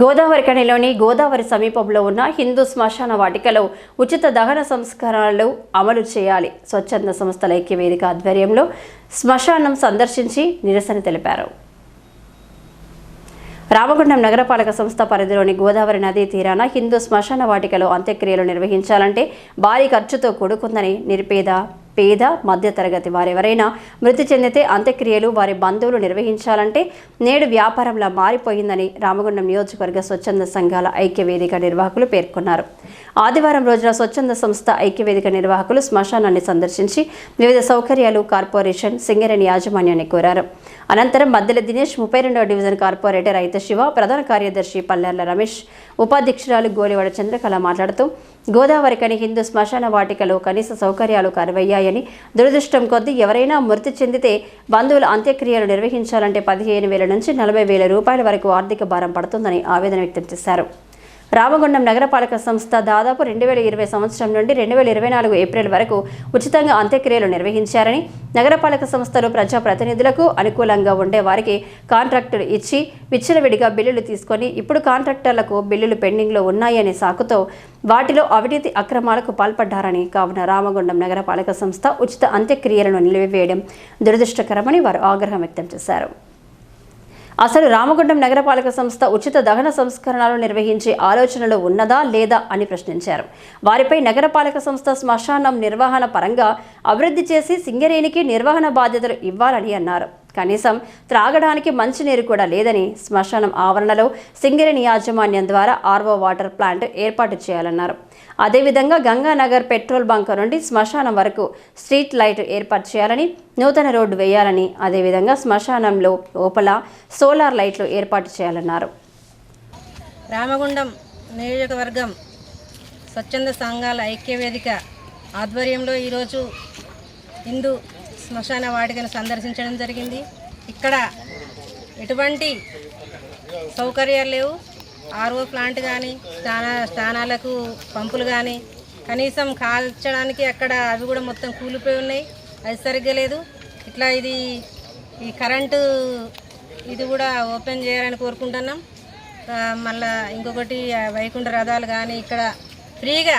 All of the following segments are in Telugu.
గోదావరి కనిలోని గోదావరి సమీపంలో ఉన్న హిందూ శ్మశాన వాటికలో ఉచిత దహన సంస్కారాలు అమలు చేయాలి. స్వచ్ఛంద సంస్థల ఐక్యవేదిక ఆధ్వర్యంలో శ్మశానం సందర్శించి నిరసన తెలిపారు. రామగుండం నగరపాలక సంస్థ పరిధిలోని గోదావరి నదీ తీరాన హిందూ శ్మశాన వాటికలో అంత్యక్రియలు నిర్వహించాలంటే భారీ ఖర్చుతో కూడుకుందని, నిరుపేద, పేద, మధ్యతరగతి వారెవరైనా మృతి చెందితే అంత్యక్రియలు వారి బంధువులు నిర్వహించాలంటే నేడు వ్యాపారంలా మారిపోయిందని రామగుండం నియోజకవర్గ స్వచ్ఛంద సంఘాల ఐక్యవేదిక నిర్వాహకులు పేర్కొన్నారు. ఆదివారం రోజున స్వచ్ఛంద సంస్థ ఐక్యవేదిక నిర్వాహకులు శ్మశానాన్ని సందర్శించి వివిధ సౌకర్యాలు కార్పొరేషన్ సింగరేణి యాజమాన్యాన్ని కోరారు. అనంతరం మద్దెల దినేష్, 32వ డివిజన్ కార్పొరేటర్ అయితే శివ, ప్రధాన కార్యదర్శి పల్లెర్ల రమేష్, ఉపాధ్యక్షురాలు గోలివాడ చంద్రకళ మాట్లాడుతూ గోదావరికని హిందూ శ్మశాన వాటికలో కనీస సౌకర్యాలు కరువయ్యాయని, దురదృష్టం కొద్దీ ఎవరైనా మృతి చెందితే బంధువుల అంత్యక్రియలు నిర్వహించాలంటే 15,000 నుంచి 40,000 రూపాయల వరకు ఆర్థిక భారం పడుతుందని ఆవేదన వ్యక్తం చేశారు. రామగుండం నగరపాలక సంస్థ దాదాపు 2020 సంవత్సరం నుండి 2024 ఏప్రిల్ వరకు ఉచితంగా అంత్యక్రియలు నిర్వహించారని, నగరపాలక సంస్థలు ప్రజాప్రతినిధులకు అనుకూలంగా ఉండే వారికి కాంట్రాక్టులు ఇచ్చి విచ్చలవిడిగా బిల్లులు తీసుకొని ఇప్పుడు కాంట్రాక్టర్లకు బిల్లులు పెండింగ్లో ఉన్నాయనే సాకుతో వాటిలో అవినీతి అక్రమాలకు పాల్పడ్డారని, కావున రామగుండం నగరపాలక సంస్థ ఉచిత అంత్యక్రియలను నిలిపివేయడం దురదృష్టకరమని వారు ఆగ్రహం వ్యక్తం చేశారు. అసలు రామగుండం నగరపాలక సంస్థ ఉచిత దహన సంస్కరణలు నిర్వహించే ఆలోచనలు ఉన్నదా లేదా అని ప్రశ్నించారు. వారిపై నగరపాలక సంస్థ శ్మశానం నిర్వహణ పరంగా అభివృద్ధి చేసి సింగరేణికి నిర్వహణ బాధ్యతలు ఇవ్వాలని అన్నారు. కనీసం త్రాగడానికి మంచినీరు కూడా లేదని, శ్మశానం ఆవరణలో సింగరేణి యాజమాన్యం ద్వారా ఆర్ఓ వాటర్ ప్లాంట్ ఏర్పాటు చేయాలన్నారు. అదేవిధంగా గంగానగర్ పెట్రోల్ బంక్ నుండి శ్మశానం వరకు స్ట్రీట్ లైట్ ఏర్పాటు చేయాలని, నూతన రోడ్డు వేయాలని, అదేవిధంగా శ్మశానంలో లోపల సోలార్ లైట్లు ఏర్పాటు చేయాలన్నారు. రామగుండం నియోజకవర్గం స్వచ్ఛంద సంఘాల ఐక్యవేదిక ఆధ్వర్యంలో ఈరోజు హిందూ శ్మశాన వాటికను సందర్శించడం జరిగింది. ఇక్కడ ఎటువంటి సౌకర్యాలు లేవు. ఆర్ఓ ప్లాంట్ కానీ, స్థానాలకు పంపులు కానీ, కనీసం కాల్చడానికి అక్కడ అవి కూడా మొత్తం కూలిపోయి ఉన్నాయి. అది సరిగ్గా లేదు. ఇట్లా ఈ కరెంటు ఇది కూడా ఓపెన్ చేయాలని కోరుకుంటున్నాం. మళ్ళీ ఇంకొకటి వైకుంఠ రథాలు కానీ ఇక్కడ ఫ్రీగా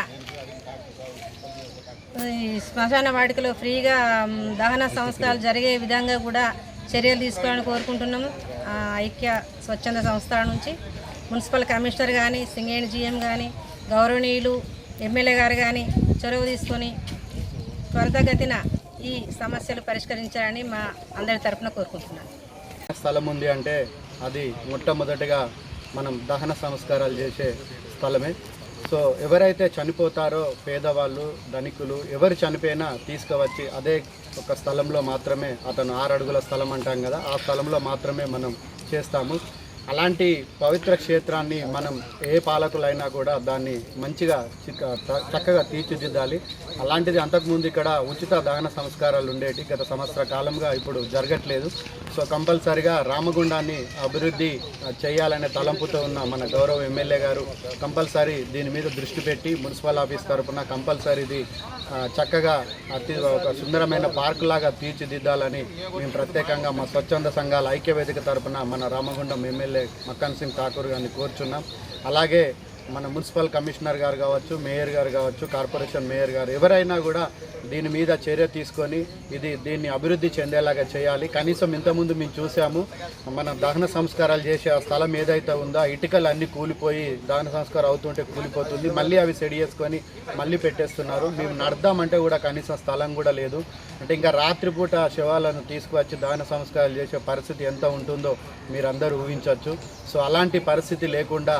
ఈ శ్మశాన వాటికలో ఫ్రీగా దహన సంస్కారాలు జరిగే విధంగా కూడా చర్యలు తీసుకోవాలని కోరుకుంటున్నాము. ఐక్య స్వచ్ఛంద సంస్థల నుంచి మున్సిపల్ కమిషనర్ కానీ, సింగరేణి జీఎం కానీ, గౌరవనీయులు ఎమ్మెల్యే గారు కానీ చొరవ తీసుకొని త్వరితగతిన ఈ సమస్యలు పరిష్కరించాలని మా అందరి తరఫున కోరుకుంటున్నాను. స్థలం ఉంది అంటే అది మొట్టమొదటిగా మనం దహన సంస్కారాలు చేసే స్థలమే. సో ఎవరైతే చనిపోతారో పేదవాళ్ళు, ధనికులు ఎవరు చనిపోయినా తీసుకువచ్చి అదే ఒక స్థలంలో మాత్రమే, అతను 6 అడుగుల స్థలం అంటాం కదా, ఆ స్థలంలో మాత్రమే మనం చేస్తాము. అలాంటి పవిత్ర క్షేత్రాన్ని మనం ఏ పాలకులైనా కూడా దాన్ని మంచిగా చక్కగా తీర్చిదిద్దాలి. అలాంటిది అంతకుముందు ఇక్కడ ఉచిత దహన సంస్కారాలు ఉండేటి గత సంవత్సర కాలంగా ఇప్పుడు జరగట్లేదు. సో కంపల్సరిగా రామగుండాన్ని అభివృద్ధి చేయాలనే తలంపుతో ఉన్న మన గౌరవ ఎమ్మెల్యే గారు కంపల్సరీ దీని మీద దృష్టి పెట్టి మున్సిపల్ ఆఫీస్ తరఫున కంపల్సరీ ఇది చక్కగా ఒక సుందరమైన పార్కు లాగా తీర్చిదిద్దాలని మేము ప్రత్యేకంగా మా స్వచ్ఛంద సంఘాల ఐక్యవేదిక తరఫున మన రామగుండం ఎమ్మెల్యే మక్కన్ సింగ్ ఠాకూర్ గారిని కోరుచున్నాం. అలాగే మన మున్సిపల్ కమిషనర్ గారు కావచ్చు, మేయర్ గారు కావచ్చు, కార్పొరేషన్ మేయర్ గారు ఎవరైనా కూడా దీని మీద చర్య తీసుకొని దీన్ని అభివృద్ధి చెందేలాగా చేయాలి. కనీసం ఇంతకుముందు మేము చూసాము, మన దహన సంస్కారాలు చేసే ఆ స్థలం ఏదైతే ఉందో ఇటుకలు అన్నీ కూలిపోయి దహన సంస్కారం అవుతుంటే కూలిపోతుంది, మళ్ళీ అవి సెడి చేసుకొని మళ్ళీ పెట్టేస్తున్నారు. మేము నడదామంటే కూడా కనీసం స్థలం కూడా లేదు. అంటే ఇంకా రాత్రిపూట శవాలను తీసుకువచ్చి దహన సంస్కారాలు చేసే పరిస్థితి ఎంత ఉంటుందో మీరందరూ ఊహించవచ్చు. సో అలాంటి పరిస్థితి లేకుండా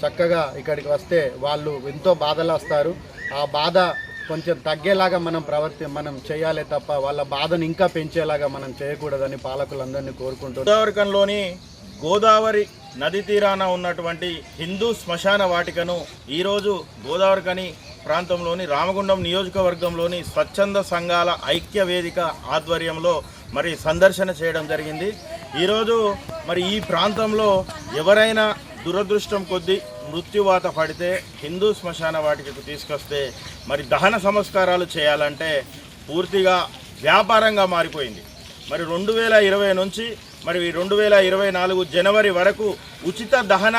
చక్కగా ఇక్కడికి వస్తే వాళ్ళు ఎంతో బాధలు వస్తారు. ఆ బాధ కొంచెం తగ్గేలాగా మనం చేయాలి తప్ప వాళ్ళ బాధను ఇంకా పెంచేలాగా మనం చేయకూడదని పాలకులందరినీ కోరుకుంటున్నాం. గోదావరికంలోని గోదావరి నది తీరాన ఉన్నటువంటి హిందూ శ్మశాన వాటికను ఈరోజు గోదావరికని ప్రాంతంలోని రామగుండం నియోజకవర్గంలోని స్వచ్ఛంద సంఘాల ఐక్య వేదిక ఆధ్వర్యంలో మరి సందర్శన చేయడం జరిగింది. ఈరోజు మరి ఈ ప్రాంతంలో ఎవరైనా దురదృష్టం కొద్దీ మృత్యువాత పడితే హిందూ శ్మశాన వాటికకు తీసుకొస్తే మరి దహన సంస్కారాలు చేయాలంటే పూర్తిగా వ్యాపారంగా మారిపోయింది. మరి 2020 నుంచి మరి 2024 జనవరి వరకు ఉచిత దహన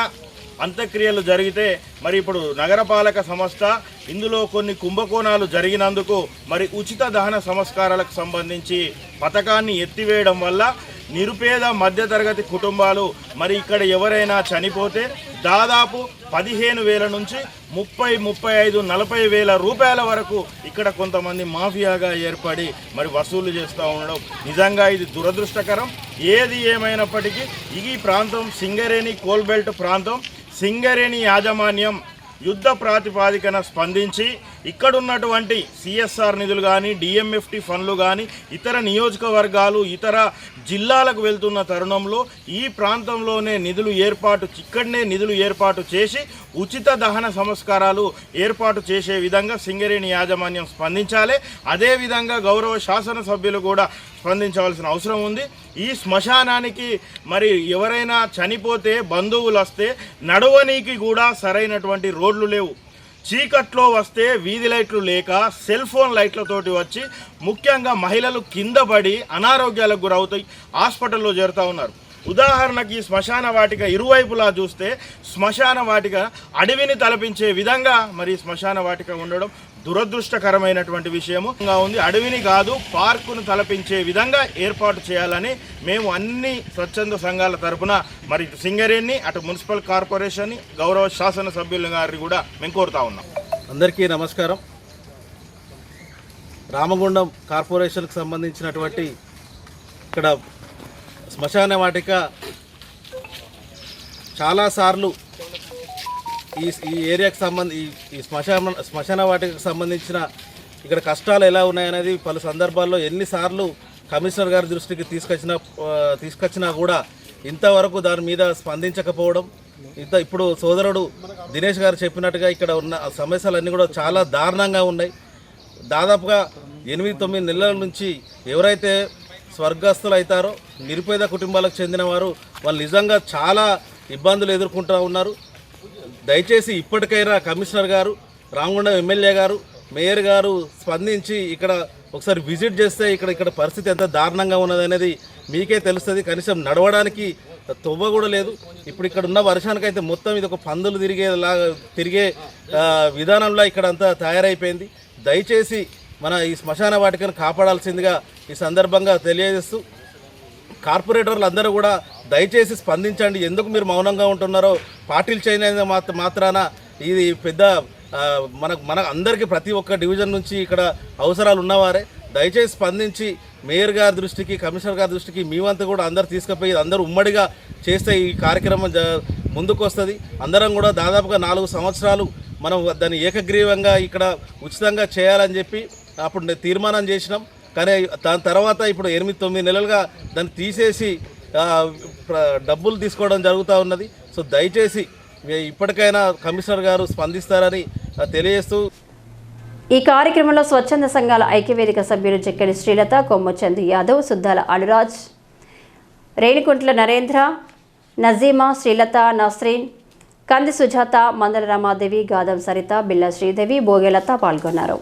అంత్యక్రియలు జరిగితే మరి ఇప్పుడు నగరపాలక సంస్థ ఇందులో కొన్ని కుంభకోణాలు జరిగినందుకు మరి ఉచిత దహన సంస్కారాలకు సంబంధించి పథకాన్ని ఎత్తివేయడం వల్ల నిరుపేద మధ్యతరగతి కుటుంబాలు మరి ఇక్కడ ఎవరైనా చనిపోతే దాదాపు 15,000 నుంచి 35,000-40,000 రూపాయల వరకు ఇక్కడ కొంతమంది మాఫియాగా ఏర్పడి మరి వసూలు చేస్తూ ఉండడం నిజంగా ఇది దురదృష్టకరం. ఏది ఏమైనప్పటికీ ఈ ప్రాంతం సింగరేణి కోల్బెల్ట్ ప్రాంతం. సింగరేణి యాజమాన్యం యుద్ధ ప్రాతిపాదికన స్పందించి ఇక్కడున్నటువంటి సిఎస్ఆర్ నిధులు కానీ డిఎంఎఫ్టి ఫండ్లు కానీ ఇతర నియోజకవర్గాలు ఇతర జిల్లాలకు వెళ్తున్న తరుణంలో ఈ ప్రాంతంలోనే ఇక్కడనే నిధులు ఏర్పాటు చేసి ఉచిత దహన సంస్కారాలు ఏర్పాటు చేసే విధంగా సింగరేణి యాజమాన్యం స్పందించాలి. అదేవిధంగా గౌరవ శాసనసభ్యులు కూడా స్పందించవలసిన అవసరం ఉంది. ఈ శ్మశానానికి మరి ఎవరైనా చనిపోతే బంధువులు వస్తే నడవనీకి కూడా సరైనటువంటి రోడ్లు లేవు. చీకట్లో వస్తే వీధి లైట్లు లేక సెల్ ఫోన్ లైట్లతోటి వచ్చి ముఖ్యంగా మహిళలు కింద పడి అనారోగ్యాలకు గురవుతాయి, హాస్పిటల్లో చేరుతూ ఉన్నారు. ఉదాహరణకి శ్మశాన వాటిక ఇరువైపులా చూస్తే శ్మశాన వాటిక అడవిని తలపించే విధంగా మరి శ్మశాన వాటిక ఉండడం దురదృష్టకరమైనటువంటి విషయము ఉంది. అడవిని కాదు పార్కును తలపించే విధంగా ఏర్పాటు చేయాలని మేము అన్ని స్వచ్ఛంద సంఘాల తరఫున మరి సింగరేణి అటు మున్సిపల్ కార్పొరేషన్ గౌరవ శాసనసభ్యుల గారిని కూడా మేము కోరుతా ఉన్నాం. అందరికీ నమస్కారం. రామగుండం కార్పొరేషన్కి సంబంధించినటువంటి ఇక్కడ శ్మశాన వాటిక చాలాసార్లు ఈ ఏరియాకి ఈ శ్మశాన వాటికకు సంబంధించిన ఇక్కడ కష్టాలు ఎలా ఉన్నాయనేది పలు సందర్భాల్లో ఎన్నిసార్లు కమిషనర్ గారి దృష్టికి తీసుకొచ్చినా కూడా ఇంతవరకు దాని మీద స్పందించకపోవడం. ఇప్పుడు సోదరుడు దినేష్ గారు చెప్పినట్టుగా ఇక్కడ ఉన్న సమస్యలన్నీ కూడా చాలా దారుణంగా ఉన్నాయి. దాదాపుగా 8-9 నెలల నుంచి ఎవరైతే స్వర్గస్థులు అవుతారో నిరుపేద కుటుంబాలకు చెందిన వారు వాళ్ళు నిజంగా చాలా ఇబ్బందులు ఎదుర్కొంటూ ఉన్నారు. దయచేసి ఇప్పటికైనా కమిషనర్ గారు, రామగుండం ఎమ్మెల్యే గారు, మేయర్ గారు స్పందించి ఇక్కడ ఒకసారి విజిట్ చేస్తే ఇక్కడ పరిస్థితి ఎంత దారుణంగా ఉన్నదనేది మీకే తెలుస్తుంది. కనీసం నడవడానికి తొవ్వ కూడా లేదు. ఇప్పుడు ఇక్కడ ఉన్న వర్షానికైతే మొత్తం ఇది ఒక పందులు తిరిగే విధానంలో ఇక్కడ అంతా తయారైపోయింది. దయచేసి మన ఈ శ్మశాన వాటికను కాపాడాల్సిందిగా ఈ సందర్భంగా తెలియజేస్తూ కార్పొరేటర్లు అందరూ కూడా దయచేసి స్పందించండి. ఎందుకు మీరు మౌనంగా ఉంటున్నారో పార్టీలు చేంజ్ అయిన మాత్రాన ఇది పెద్ద మన అందరికీ ప్రతి ఒక్క డివిజన్ నుంచి ఇక్కడ అవసరాలు ఉన్నవారే. దయచేసి స్పందించి మేయర్ గారి దృష్టికి, కమిషనర్ గారి దృష్టికి మీ వంతు కూడా అందరు తీసుకుపోయి అందరూ ఉమ్మడిగా చేస్తే ఈ కార్యక్రమం ముందుకు వస్తుంది. అందరం కూడా దాదాపుగా 4 సంవత్సరాలు మనం దాన్ని ఏకగ్రీవంగా ఇక్కడ ఉచితంగా చేయాలని చెప్పి అప్పుడు తీర్మానం చేసినాం. కానీ దాని తర్వాత ఇప్పుడు 8-9 నెలలుగా దాన్ని తీసేసి డబ్బులు తీసుకోవడం జరుగుతూ ఉన్నది. సో దయచేసి ఇప్పటికైనా కమిషనర్ గారు స్పందిస్తారని తెలియజేస్తూ ఈ కార్యక్రమంలో స్వచ్ఛంద సంఘాల ఐక్యవేదిక సభ్యులు చెక్కడి శ్రీలత, కొమ్మచందు యాదవ్, సుద్దాల అనురాజ్, రేణికుంట్ల నరేంద్ర, నజీమా, శ్రీలత, నస్రీన్, కంది సుజాత, మందల రమాదేవి, గాదం సరిత, బిల్ల శ్రీదేవి, భోగేలత పాల్గొన్నారు.